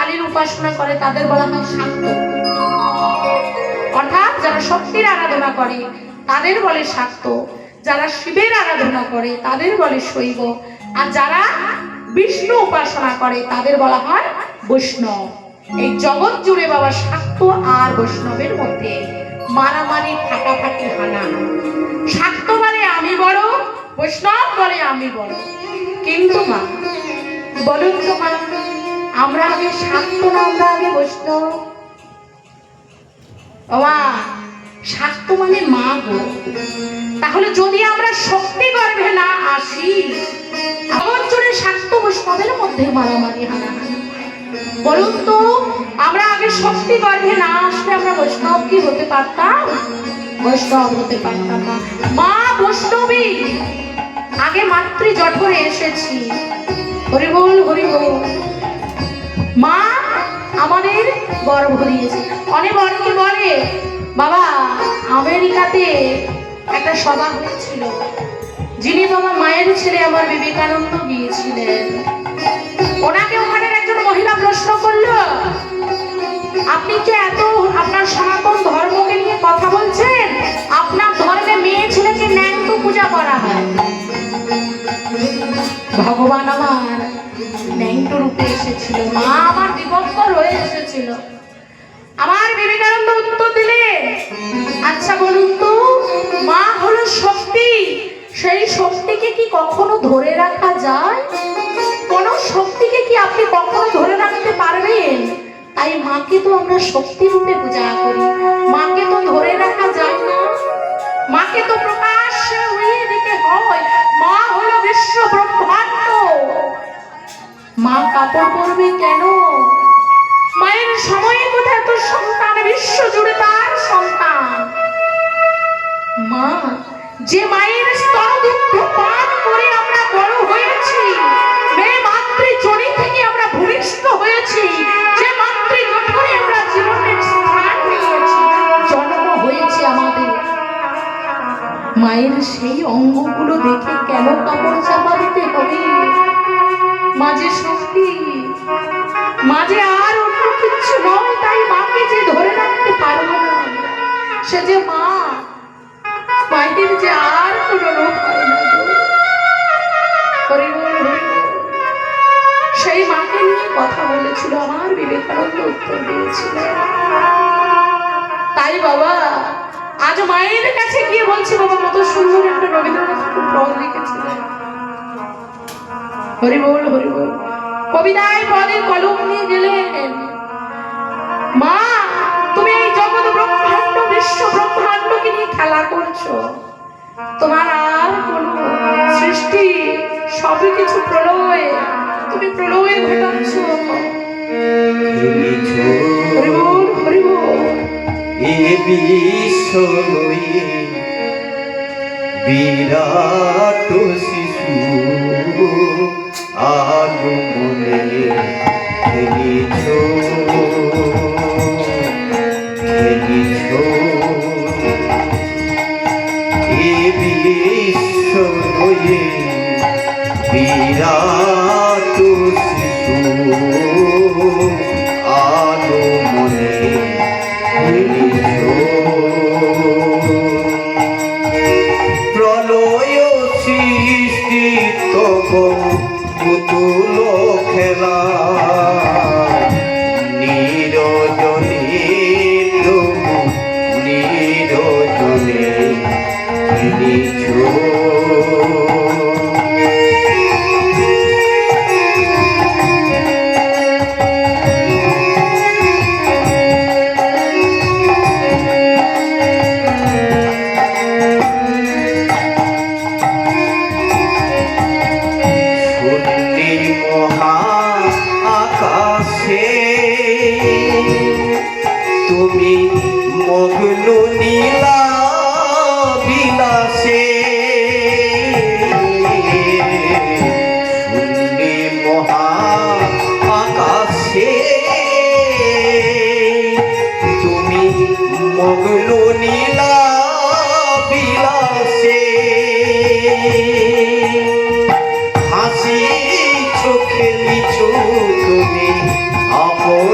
কালীর উপাসনা করে তাদের বলা হয় শাক্ত। অর্থাৎ যারা শক্তির আরাধনা করে তাদের বলে শাক্ত, যারা শিবের আরাধনা করে তাদের বলে শৈব, আর যারা বিষ্ণু উপাসনা করে তাদের বলা হয় বৈষ্ণব। এই জগৎ জুড়ে বাবা শাক্ত আর বৈষ্ণবের মধ্যে মারামারি, ফাটাফাটি, হানাহানি। শাক্ত বলে আমি বড়, বৈষ্ণব বলে আমি বড়। কিন্তু মা বলুন তো মা, আমরা আগে শাক্ত না আমরা আগে বৈষ্ণব? মা শাক্ত মানে মা গো। তাহলে যদি আমরা শক্তি গর্ভে না আসি, আমার জন্য শাক্ত বৈষ্ণবের মধ্যে মারামারি, হানাহানি। বলুন তো আমরা আগে শক্তি গর্ভে না আসলে আমরা বৈষ্ণব কি হতে পারতাম? বৈষ্ণব হতে পারতাম না। মা বৈষ্ণবী, আগে মাতৃ জঠরে এসেছি। হরি বল হরি বল। মা আমাদের গর্ভ দিয়েছে। অনেকে বলে বাবা আমেরিকাতে একটা সভা হয়েছিল, যিনি বাবা মায়ের ছেলে আমার বিবেকানন্দ গিয়েছিলেন। ওনাকে ওখানে একজন মহিলা প্রশ্ন করলো, আপনি যে এত আপনার সনাতন ধর্মকে নিয়ে কথা বলছেন, আপনার ধর্মে মেয়ে ছেলেকে ন্যাংটো পূজা করা হয়। ভগবান আমার ন্যাংটো রূপে এসেছিল, মা আমার দিগম্বর হয়ে এসেছিল। আমার বিবেকানন্দ উত্তর দিলেন, আচ্ছা বলুন তো মা হলো শক্তি, সেই শক্তিকে কি কখনো ধরে রাখা যায়? কোন শক্তিকে কি আপনি কখনো ধরে রাখতে পারবেন? তাই মাকে তো আমরা শক্তি রূপে পূজা করি, মাকে তো ধরে রাখা যায় না, মাকে তো প্রকাশ্যে উড়িয়ে দিতে হয়। মা হলো বিশ্ব ব্রহ্মাণ্ড। মা কাপড় পরবে কেন? মায়ের সময়ে কোথায় তো সন্তান, বিশ্ব জুড়ে তার সন্তান। মা যে মায়ের স্তনদুগ্ধ পান করে আমরা বড় হয়েছি, মেয়ে মাতৃজনী থেকে আমরা ভূমিষ্ঠ হয়েছি, যে মাতৃ জঠরে আমরা জীবনের স্থান নিয়েছি, জন্ম হয়েছে আমাদের, মায়ের সেই অঙ্গগুলো দেখে কেন কাপড় চাপা দিতে হবে? মাঝে শক্তি, মাঝে আর অন্য কিছু নয়, তাই মাকে যে ধরে রাখতে পারবো না, সে যে মা, মায়ের যে আর কোনো রূপ হয় না। সেই মাকে নিয়ে কথা বলেছিল আমার বিবেকানন্দ, উত্তর দিয়েছিলেন। তাই বাবা আজ মায়ের কাছে গিয়ে বলছি, বাবা কত সুন্দর একটা রবীন্দ্রনাথ পদ লিখেছিলেন। হরি বল হরি বল। কবিতায় পদে কলম নিয়ে গেলেন, মা তুমি এই জগৎ ব্রহ্মাণ্ড, বিশ্ব ব্রহ্মাণ্ডকে নিয়ে খেলা করছো, তোমার আর কোন সৃষ্টি, সবই কিছু প্রলয়, তুমি প্রলয় ঘটাচ্ছ। হরি বল হরি বল। এ বিশ্ব বিরাট শিশু আগমনে খেলিছ খেলিছ, এ বিশ্ব বিরাট শিশু আগমনে খেলিছ। প্রলয় সৃষ্টি তব পুতুল খেলা, নিরজনে প্রভু নিরজনে খেলিছ। তুমি মগ্ন নীলা বিলাসে, শূন্যে মহা আকাশে তুমি মগ্ন নীলা বিলাসে, হাসিছ খেলিছ তুমি আপন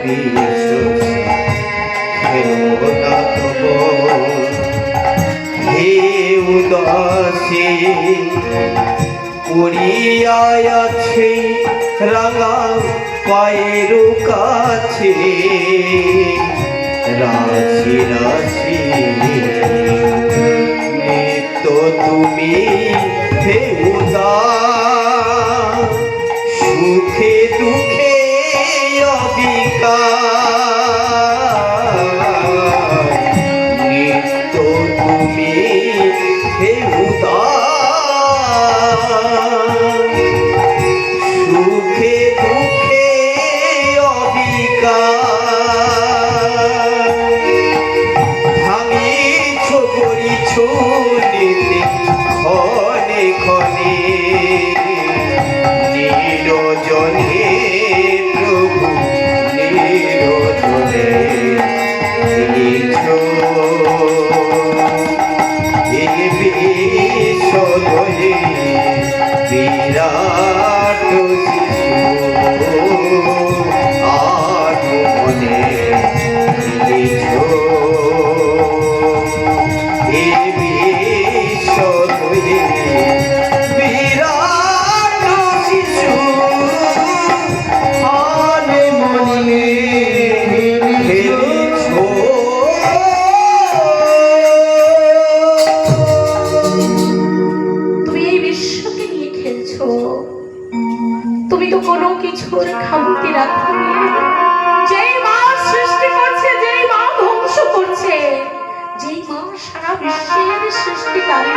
বিশ্বসী খেলো না তবু হে উদাসী পড়িয়ায় আছে রাঙা পায়ের কাছে রাশি রাশি নিত্য তুমি হে উদাস সুখে দুঃখে অবিকার নিত্য তুমি হে উদাস সুখে দুঃখে অবিকার ভাঙিছ করিছ নিতে ক্ষণে ক্ষণে নিরজনে প্রভু নিরজনে এ বিশ্বদয়ে বিরাট শিশু আগমনে এ বিশ্বদয়ে বিরাট শিশু আগমনে খেলিছ। তুমি এই বিশ্বকে নিয়ে খেলছো, তুমি তো কোনো কিছুর খামতি রাখোনি। যেই মা সৃষ্টি করছে, যেই মা ধ্বংস করছে, যেই মা সারা বিশ্বের সৃষ্টিকারী,